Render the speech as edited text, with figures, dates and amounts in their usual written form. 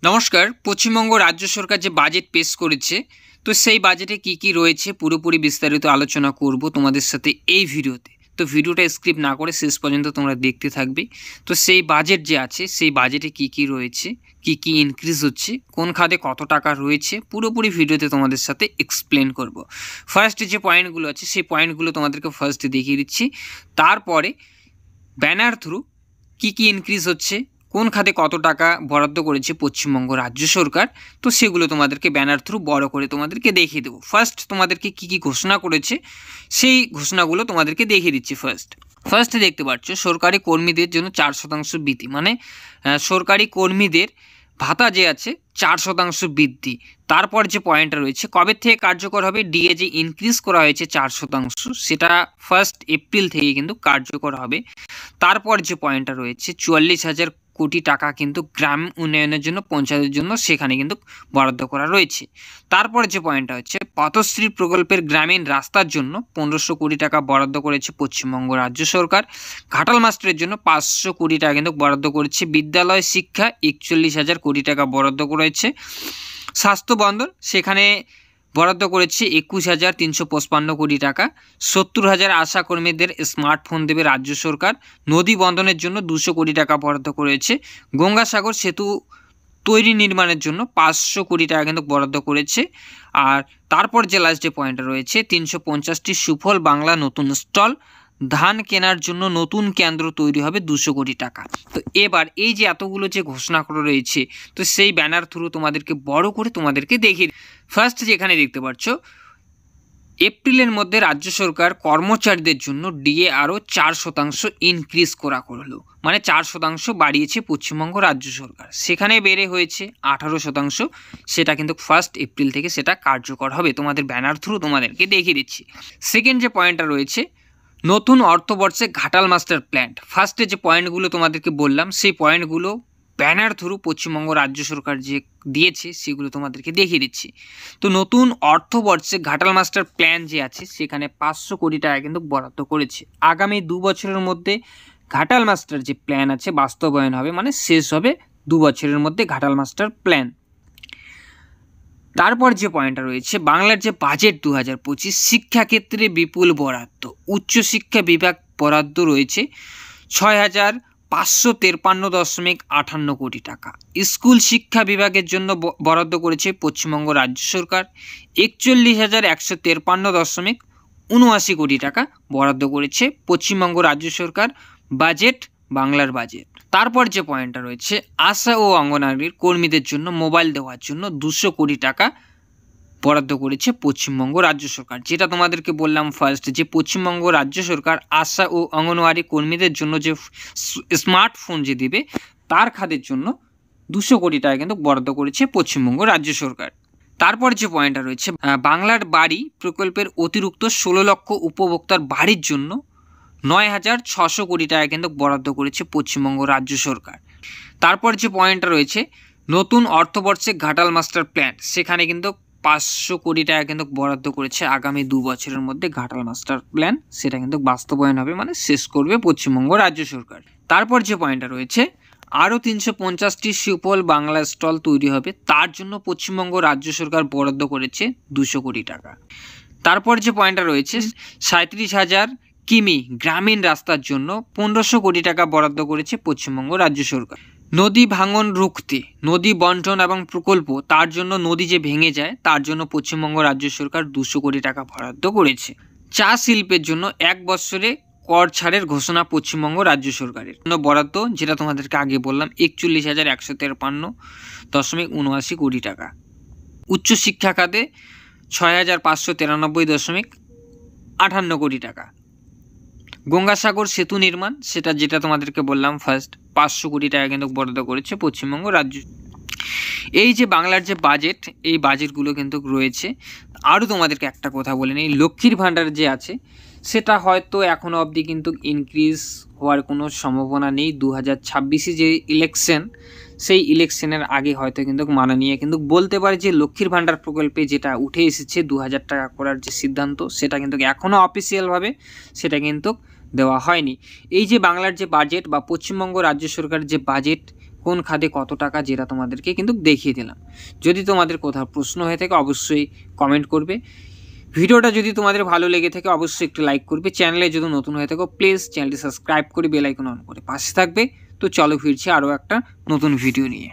নমস্কার। পশ্চিমবঙ্গ রাজ্য সরকার যে বাজেট পেশ করেছে, তো সেই বাজেটে কি কি রয়েছে পুরোপুরি বিস্তারিত আলোচনা করব তোমাদের সাথে এই ভিডিওতে। তো ভিডিওটা স্কিপ না করে শেষ পর্যন্ত তোমরা দেখতে থাকবে। তো সেই বাজেট যে আছে, সেই বাজেটে কি কি রয়েছে, কি কি ইনক্রিজ হচ্ছে, কোন খাতে কত টাকা রয়েছে, পুরোপুরি ভিডিওতে তোমাদের সাথে এক্সপ্লেন করব। ফার্স্ট যে পয়েন্টগুলো আছে, সেই পয়েন্টগুলো তোমাদেরকে ফার্স্টে দেখিয়ে দিচ্ছি। তারপরে ব্যানার থ্রু কি কি ইনক্রিজ হচ্ছে, কোন খাতে কত টাকা বরাদ্দ করেছে পশ্চিমবঙ্গ রাজ্য সরকার, তো সেগুলো তোমাদেরকে ব্যানার থ্রু বড় করে তোমাদেরকে দেখিয়ে দেবো। ফার্স্ট তোমাদেরকে কি কি ঘোষণা করেছে, সেই ঘোষণাগুলো তোমাদেরকে দেখিয়ে দিচ্ছি। ফার্স্টে দেখতে পাচ্ছ সরকারি কর্মীদের জন্য 4% বৃদ্ধি, মানে সরকারি কর্মীদের ভাতা যে আছে 4% বৃদ্ধি। তারপর যে পয়েন্টটা রয়েছে কবে থেকে কার্যকর হবে, ডিএ যে ইনক্রিজ করা হয়েছে 4%, সেটা 1 এপ্রিল থেকে কিন্তু কার্যকর হবে। তারপর যে পয়েন্টটা রয়েছে 44,000 কোটি টাকা কিন্তু গ্রাম উন্নয়নের জন্য, পঞ্চায়েতের জন্য সেখানে কিন্তু বরাদ্দ করা রয়েছে। তারপর যে পয়েন্টটা হচ্ছে পথশ্রী প্রকল্পের গ্রামীণ রাস্তার জন্য 1500 কোটি টাকা বরাদ্দ করেছে পশ্চিমবঙ্গ রাজ্য সরকার। ঘাটাল মাস্টারের জন্য 500 কোটি টাকা কিন্তু বরাদ্দ করেছে। বিদ্যালয় শিক্ষা 41,000 কোটি টাকা বরাদ্দ করেছে। স্বাস্থ্য বন্দর সেখানে বরাদ্দ করেছে 21,355 কোটি টাকা। 70,000 আশা কর্মীদের স্মার্টফোন দেবে রাজ্য সরকার। নদী বন্ধনের জন্য 200 কোটি টাকা বরাদ্দ করেছে। গঙ্গাসাগর সেতু তৈরি নির্মাণের জন্য 500 কোটি টাকা কিন্তু বরাদ্দ করেছে। আর তারপর যে লাস্ট যে পয়েন্টটা রয়েছে 350টি সুফল বাংলা নতুন স্টল, ধান কেনার জন্য নতুন কেন্দ্র তৈরি হবে 200 কোটি টাকা। তো এবার এই যে এতগুলো যে ঘোষণা করা রয়েছে, তো সেই ব্যানার থ্রু তোমাদেরকে বড় করে তোমাদেরকে দেখিয়ে ফার্স্ট যেখানে দেখতে পাচ্ছ এপ্রিলের মধ্যে রাজ্য সরকার কর্মচারীদের জন্য ডিএ আরও 4% ইনক্রিজ করা করলো, মানে 4% বাড়িয়েছে পশ্চিমবঙ্গ রাজ্য সরকার। সেখানে বেড়ে হয়েছে 18%, সেটা কিন্তু 1 এপ্রিল থেকে সেটা কার্যকর হবে। তোমাদের ব্যানার থ্রু তোমাদেরকে দেখিয়ে দিচ্ছি। সেকেন্ড যে পয়েন্টটা রয়েছে নতুন অর্থবর্ষে ঘাটাল মাস্টার প্ল্যান। ফার্স্টে যে পয়েন্টগুলো তোমাদেরকে বললাম, সেই পয়েন্টগুলো ব্যানার থ্রু পশ্চিমবঙ্গ রাজ্য সরকার যে দিয়েছে সেগুলো তোমাদেরকে দেখিয়ে দিচ্ছি। তো নতুন অর্থবর্ষে ঘাটাল মাস্টার প্ল্যান যে আছে সেখানে 500 কোটি টাকা কিন্তু বরাদ্দ করেছে। আগামী 2 বছরের মধ্যে ঘাটাল মাস্টার যে প্ল্যান আছে বাস্তবায়ন হবে, মানে শেষ হবে 2 বছরের মধ্যে ঘাটাল মাস্টার প্ল্যান। তারপর যে পয়েন্টটা রয়েছে বাংলার যে বাজেট 2025 শিক্ষাক্ষেত্রে বিপুল বরাদ্দ। উচ্চশিক্ষা বিভাগ বরাদ্দ রয়েছে 6,553.58 কোটি টাকা। স্কুল শিক্ষা বিভাগের জন্য বরাদ্দ করেছে পশ্চিমবঙ্গ রাজ্য সরকার 41,153.79 কোটি টাকা বরাদ্দ করেছে পশ্চিমবঙ্গ রাজ্য সরকার। বাজেট বাংলার বাজেট। তারপর যে পয়েন্টটা রয়েছে আশা ও অঙ্গনওয়াড়ির কর্মীদের জন্য মোবাইল দেওয়ার জন্য 200 কোটি টাকা বরাদ্দ করেছে পশ্চিমবঙ্গ রাজ্য সরকার। যেটা তোমাদেরকে বললাম ফার্স্ট, যে পশ্চিমবঙ্গ রাজ্য সরকার আশা ও অঙ্গনওয়াড়ি কর্মীদের জন্য যে স্মার্টফোন যে দেবে তার খাতের জন্য 200 কোটি টাকা কিন্তু বরাদ্দ করেছে পশ্চিমবঙ্গ রাজ্য সরকার। তারপর যে পয়েন্টটা রয়েছে বাংলার বাড়ি প্রকল্পের অতিরিক্ত 16 লক্ষ উপভোক্তার বাড়ির জন্য 9,600 কোটি টাকা কিন্তু বরাদ্দ করেছে পশ্চিমবঙ্গ রাজ্য সরকার। তারপর যে পয়েন্টটা রয়েছে নতুন অর্থবর্ষে ঘাটাল মাস্টার প্ল্যান, সেখানে কিন্তু 500 কোটি টাকা কিন্তু বরাদ্দ করেছে। আগামী 2 বছরের মধ্যে ঘাটাল মাস্টার প্ল্যান সেটা কিন্তু বাস্তবায়ন হবে, মানে শেষ করবে পশ্চিমবঙ্গ রাজ্য সরকার। তারপর যে পয়েন্টটা রয়েছে আরও 350টি সুফল বাংলা স্টল তৈরি হবে, তার জন্য পশ্চিমবঙ্গ রাজ্য সরকার বরাদ্দ করেছে 200 কোটি টাকা। তারপর যে পয়েন্টটা রয়েছে 37,000 কিমি গ্রামীণ রাস্তার জন্য 1500 কোটি টাকা বরাদ্দ করেছে পশ্চিমবঙ্গ রাজ্য সরকার। নদী ভাঙন রুখতে নদী বন্টন এবং প্রকল্প, তার জন্য নদী যে ভেঙে যায় তার জন্য পশ্চিমবঙ্গ রাজ্য সরকার 200 কোটি টাকা বরাদ্দ করেছে। চা শিল্পের জন্য 1 বছরে কর ছাড়ের ঘোষণা পশ্চিমবঙ্গ রাজ্য সরকারের জন্য বরাদ্দ, যেটা তোমাদেরকে আগে বললাম 41,153.79 কোটি টাকা। উচ্চশিক্ষা খাতে 6,593.58 কোটি টাকা। গঙ্গাসাগর সেতু নির্মাণ, যেটা তোমাদেরকে বললাম ফার্স্ট 500 কোটি টাকা কিন্তু বরাদ্দ করেছে পশ্চিমবঙ্গ রাজ্য। এই যে বাংলার যে বাজেট, এই বাজেটগুলো কিন্তু রয়েছে। আরও তোমাদেরকে একটা কথা বলে নিই, লক্ষ্মীর ভাণ্ডার যে আছে সেটা হয়তো এখনও অবধি কিন্তু ইনক্রিজ হওয়ার কোনো সম্ভাবনা নেই। 2026 যে ইলেকশন, সেই ইলেকশনের আগে হয়তো কিন্তু মাননীয় কিন্তু বলতে পারে যে লক্ষ্মীর ভাণ্ডার প্রকল্পে যেটা উঠে এসেছে 2,000 টাকা করার যে সিদ্ধান্ত, সেটা কিন্তু এখনও অফিসিয়ালভাবে সেটা কিন্তু দেওয়া হয়নি। এই যে বাংলার যে বাজেট বা পশ্চিমবঙ্গ রাজ্য সরকারের যে বাজেট কোন খাতে কত টাকা, যেটা তোমাদেরকে কিন্তু দেখিয়ে দিলাম। যদি তোমাদের কোথাও প্রশ্ন হয়ে থাকে অবশ্যই কমেন্ট করবে। ভিডিওটা যদি তোমাদের ভালো লেগে থাকে অবশ্যই একটু লাইক করবে। চ্যানেলে যদি নতুন হয়ে থাকো প্লিজ চ্যানেলটি সাবস্ক্রাইব করে বেল আইকন অন করে পাশে থাকবে। তো চলো ফিরছি আরও একটা নতুন ভিডিও নিয়ে।